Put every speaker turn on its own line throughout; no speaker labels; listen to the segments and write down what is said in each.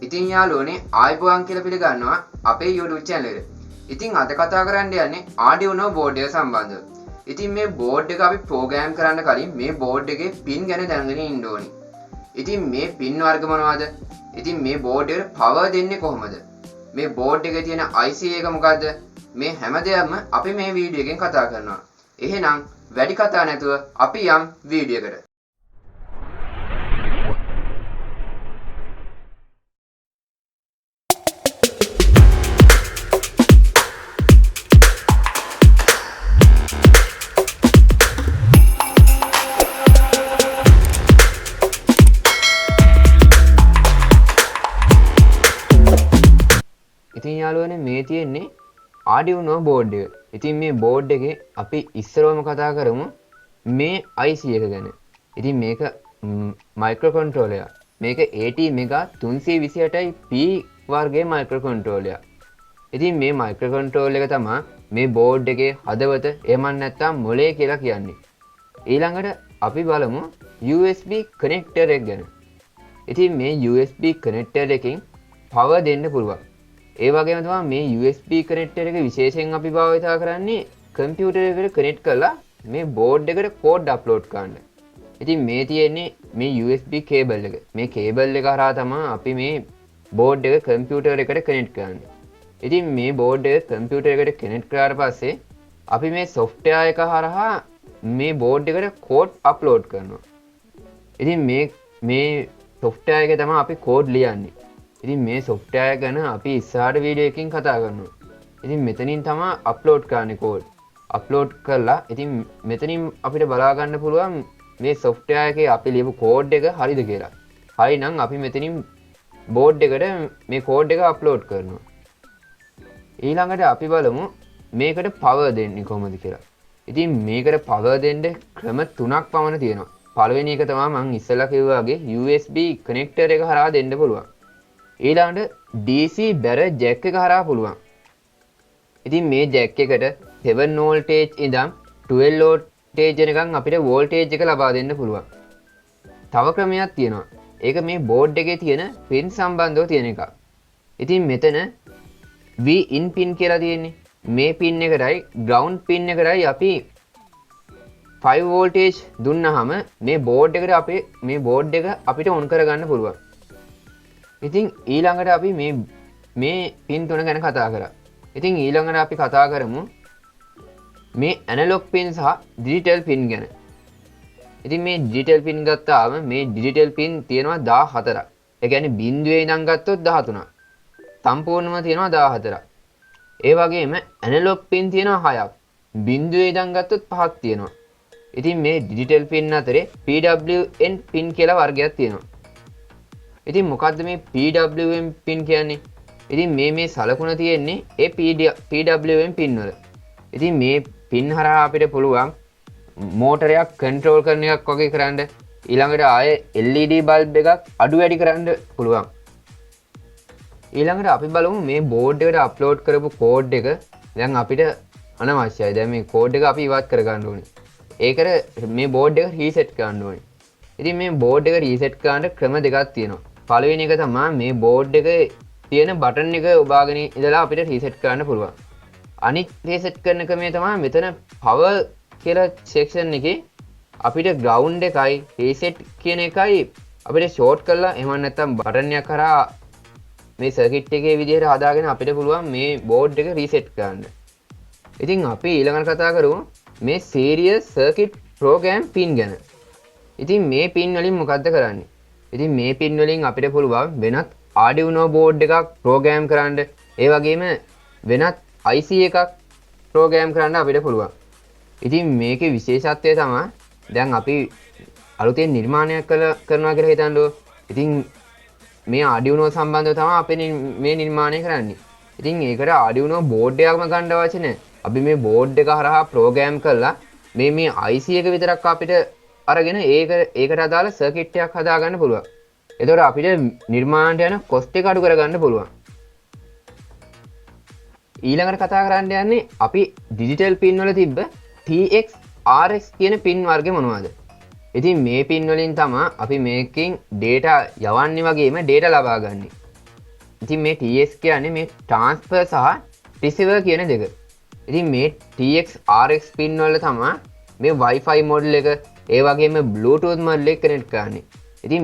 ඉතින් යාළුවනේ ආයිබෝවන් කියලා පිළිගන්නවා අපේ YouTube channel එකට. ඉතින් අද කතා කරන්න යන්නේ Arduino board එක සම්බන්ධව. ඉතින් මේ board එක අපි program කරන්න කලින් මේ board එකේ pin ගැන දැනගෙන ඉන්න ඕනි. ඉතින් මේ pin වර්ග මොනවද? ඉතින් මේ board එකට power දෙන්නේ කොහොමද? මේ board එකේ තියෙන IC එක මොකද්ද? මේ හැම දෙයක්ම අපි මේ වීඩියෝ එකෙන් කතා කරනවා. එහෙනම් වැඩි කතා නැතුව අපි යම් වීඩියෝ එකට. ඉතින් යාළුවනේ මේ තියෙන්නේ Arduino board එක. ඉතින් මේ board එකේ අපි ඉස්සරවම කතා කරමු මේ IC එක ගැන. ඉතින් මේක microcontroller. මේක ATmega 328P වර්ගයේ microcontroller. ඉතින් මේ microcontroller එක තමයි මේ board එකේ හදවත එහෙම නැත්නම් මොලේ කියලා කියන්නේ. ඊළඟට අපි බලමු USB connector එක ගැන. ඉතින් මේ USB connector එකෙන් power දෙන්න පුළුවන්. ඒ වගේම තමයි මේ USB connector එක විශේෂයෙන් අපි භාවිත කරන්නේ කම්පියුටර් එකට කනෙක්ට් කරලා මේ බෝඩ් එකට කෝඩ් අප්ලෝඩ් කරන්න. ඉතින් මේ තියෙන්නේ මේ USB කේබල් එක. මේ කේබල් එක හරහා තමයි අපි මේ බෝඩ් එක කම්පියුටර් එකට කනෙක්ට් කරන්නේ. ඉතින් මේ බෝඩ් එක කම්පියුටර් එකට කනෙක්ට් කරාට පස්සේ අපි මේ software එක හරහා මේ බෝඩ් එකට කෝඩ් අප්ලෝඩ් කරනවා. ඉතින් මේ software එකේ තමයි අපි කෝඩ් ලියන්නේ. ඉතින් මේ software ගැන අපි ඉස්සරහට වීඩියෝ එකකින් කතා කරනවා. ඉතින් මෙතනින් තමයි අප්ලෝඩ් කරන්නේ කෝඩ්. අප්ලෝඩ් කරලා ඉතින් මෙතනින් අපිට බලා ගන්න පුළුවන් මේ software එකේ අපි ලියපු කෝඩ් එක හරිද කියලා. හරි නම් අපි මෙතනින් බෝඩ් එකට මේ කෝඩ් එක අප්ලෝඩ් කරනවා. ඊළඟට අපි බලමු මේකට power දෙන්නේ කොහොමද කියලා. ඉතින් මේකට power දෙන්න ක්‍රම තුනක් පමණ තියෙනවා. පළවෙනි එක තමයි මම ඉස්සෙල්ලා කිව්වා වගේ USB connector එක හරහා දෙන්න පුළුවන්. ඊළඟට DC barrel jack එක හරහා පුළුවන්. ඉතින් මේ jack එකට 7 voltage ඉඳන් 12 voltage වෙනකන් අපිට voltage එක ලබා දෙන්න පුළුවන්. තව ක්‍රමයක් තියෙනවා. ඒක මේ board එකේ තියෙන pin සම්බන්ධව තියෙන එක. ඉතින් මෙතන Vin pin කියලා තියෙන්නේ. මේ pin එකටයි ground pin එකටයි අපි 5 voltage දුන්නාම මේ board එක අපිට on කරගන්න පුළුවන්. ඉතින් ඊළඟට අපි මේ පින් තුන ගැන කතා කරා. ඉතින් ඊළඟට අපි කතා කරමු මේ ඇනලොග් පින් සහ ඩිජිටල් පින් ගැන. ඉතින් මේ ඩිජිටල් පින් ගත්තාම මේ ඩිජිටල් පින් තියෙනවා 14ක්. ඒ කියන්නේ බිංදුවේ ඉඳන් ගත්තොත් 13ක්. සම්පූර්ණම තියෙනවා 14ක්. ඒ වගේම ඇනලොග් පින් තියෙනවා 6ක්. බිංදුවේ ඉඳන් ගත්තොත් 5ක් තියෙනවා. ඉතින් මේ ඩිජිටල් පින් අතරේ PWM පින් කියලා වර්ගයක් තියෙනවා. ඉතින් මොකද්ද මේ PWM පින් කියන්නේ? ඉතින් මේ සලකුණ තියෙන්නේ ඒ PWM පින් වල. ඉතින් මේ පින් හරහා අපිට පුළුවන් මෝටරයක් කන්ට්‍රෝල් කරන එකක් වගේ කරන්න. ඊළඟට ආයේ LED බල්බ් එකක් අඩු වැඩි කරන්න පුළුවන්. ඊළඟට අපි බලමු මේ බෝඩ් එකට අප්ලෝඩ් කරපු කෝඩ් එක දැන් අපිට අනවශ්‍යයි. දැන් මේ කෝඩ් එක අපි ඉවත් කර ගන්න ඕනේ. ඒකට මේ බෝඩ් එක රීසෙට් කරන්න ඕනේ. ඉතින් මේ බෝඩ් එක රීසෙට් කරන්න ක්‍රම දෙකක් තියෙනවා. පළවෙනි එක තමයි මේ බෝඩ් එකේ තියෙන බටන් එක ඔබාගෙන ඉඳලා අපිට රීසෙට් කරන්න පුළුවන්. අනිත් රීසෙට් කරන ක්‍රමය තමයි මෙතන power කියලා සෙක්ෂන් එකේ අපිට ground එකයි රීසෙට් කියන එකයි අපිට ෂෝට් කරලා එහෙම නැත්නම් බටන් එකක් කරා මේ සර්කිට් එකේ විදිහට හදාගෙන අපිට පුළුවන් මේ බෝඩ් එක රීසෙට් කරන්න. ඉතින් අපි ඊළඟට කතා කරමු මේ serial circuit program pin ගැන. ඉතින් මේ pin වලින් මොකද්ද කරන්නේ? ඉතින් මේ පින් වලින් අපිට පුළුවන් වෙනත් Arduino board එකක් program කරන්න. ඒ වගේම වෙනත් IC එකක් program කරන්න අපිට පුළුවන්. ඉතින් මේකේ විශේෂත්වය තමයි දැන් අපි අලුතෙන් නිර්මාණයක් කරනවා කියලා හිතන්නකෝ. ඉතින් මේ Arduino සම්බන්ධව තමයි අපි මේ නිර්මාණය කරන්නේ. ඉතින් ඒකට Arduino board එකක්ම ගන්න අවශ්‍ය නැහැ. අපි මේ board එක හරහා program කරලා මේ IC එක විතරක් අපිට අරගෙන ඒකට අදාළ සර්කිට් එකක් හදාගන්න පුළුවන්. එතකොට අපිට නිර්මාණයට යන කොස්ට් එක අඩු කරගන්න පුළුවන්. ඊළඟට කතා කරන්න යන්නේ අපි ඩිජිටල් පින් වල තිබ්බ TX RX කියන පින් වර්ගය මොනවද? ඉතින් මේ පින් වලින් තමයි අපි මේකෙන් data යවන්නේ වගේම data ලබා ගන්න. ඉතින් මේ TX කියන්නේ මේ ට්‍රාන්ස්ෆර් සහ රිසීවර් කියන දෙක. ඉතින් මේ TX RX පින් වල තමයි මේ Wi-Fi මොඩල් එක ඒ වගේම Bluetooth මොඩල් එක කනෙක්ට් කරන්නේ. ඉතින්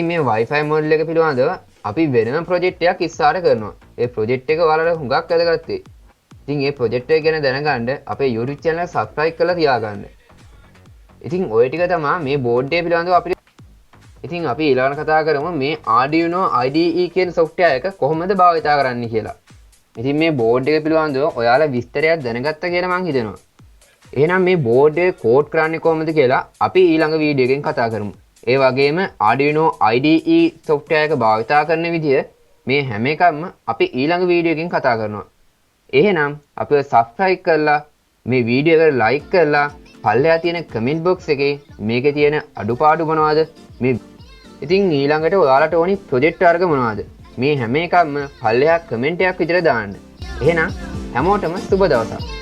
මේ Wi-Fi මොඩල් එක පිළිබඳව අපි වෙනම ප්‍රොජෙක්ට් එකක් ඉස්සරහ කරනවා. ඒ ප්‍රොජෙක්ට් එක ඔයාලට හුඟක් වැදගත් වෙයි. ඉතින් මේ ප්‍රොජෙක්ට් එක ගැන දැනගන්න අපේ YouTube channel එක subscribe කරලා තියාගන්න. ඉතින් ඔය ටික තමයි මේ බෝඩ් එක පිළිබඳව අපිට. ඉතින් අපි ඊළඟට කතා කරමු මේ Arduino IDE කියන software එක කොහොමද භාවිතා කරන්න කියලා. ඉතින් මේ බෝඩ් එක පිළිබඳව ඔයාලා විස්තරයක් දැනගත්ත කියලා මම හිතනවා. එහෙනම් මේ බෝඩ් එක කෝඩ් කරන්නේ කොහොමද කියලා අපි ඊළඟ වීඩියෝ එකෙන් කතා කරමු. ඒ වගේම Arduino IDE software එක භාවිතා කරන විදිය මේ හැම එකක්ම අපි ඊළඟ වීඩියෝ එකෙන් කතා කරනවා. එහෙනම් අපිව subscribe කරලා මේ වීඩියෝ එකට like කරලා පල්ලෙහා තියෙන comment box එකේ මේකේ තියෙන අඩුපාඩු මොනවද මේ ඉතින් ඊළඟට ඔයාලට ඕනි ප්‍රොජෙක්ට් වර්ග මොනවද මේ හැම එකක්ම පල්ලෙහා comment එකක් විතර දාන්න. එහෙනම් හැමෝටම සුබ දවසක්.